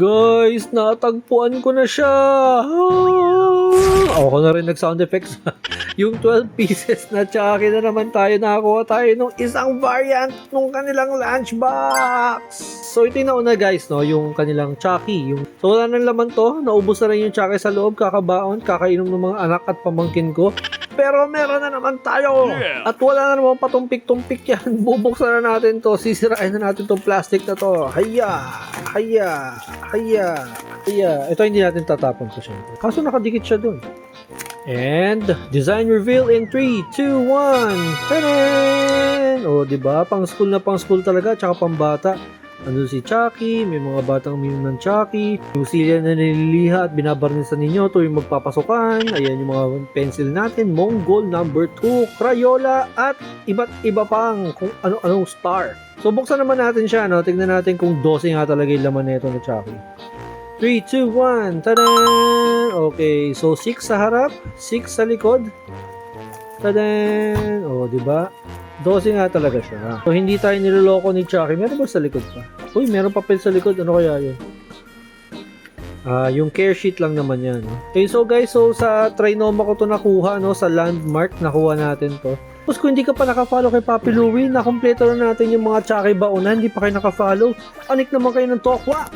Guys, natagpuan ko na siya. Ako na rin nag-sound effects. Yung 12 pieces na Chucky na naman tayo. Nakakuha tayo ng isang variant ng kanilang lunchbox. So ito yung nauna guys, no? Yung kanilang Chucky. So wala nang laman to. Naubos na rin yung Chucky sa loob. Kakabaon, kakainom ng mga anak at pamangkin ko. Pero meron na naman tayo. At wala na naman patumpik-tumpik yan. Bubuksan na natin to. Sisirain na natin tong plastic na to. Haya! Haya! Haya! Haya! Ito hindi natin tatapon to syempre. Kaso nakadikit siya dun. And design reveal in 3, 2, 1. Tadan! O, diba? Pang school na pang school talaga. Tsaka pang bata. Andun si Chucky, may mga batang meme ng Chucky, yung silya na nililiha at binabarnisan ninyo tuwing magpapasukan. Ayan yung mga pencil natin, Mongol number 2, Crayola at iba't iba pang kung ano-anong star. So buksan naman natin siya, no? Tignan natin kung 12 nga talaga yung laman nito na Chucky. 3, 2, 1, tadan! Okay, so 6 sa harap, 6 sa likod. Tadan! O, diba? 12 nga talaga siya. So, hindi tayo niloloko ni Chucky. Meron ba sa likod pa? Uy, meron papel sa likod. Ano kaya yun? Yung care sheet lang naman yan. Okay, so guys, sa Trinoma ko to nakuha, no? Sa Landmark, nakuha natin to. Tapos kung hindi ka pa nakafollow kay Papi Louie, nakompleto na natin yung mga Chucky baonan. Hindi pa kayo nakafollow. Anik naman kayo ng tokwa!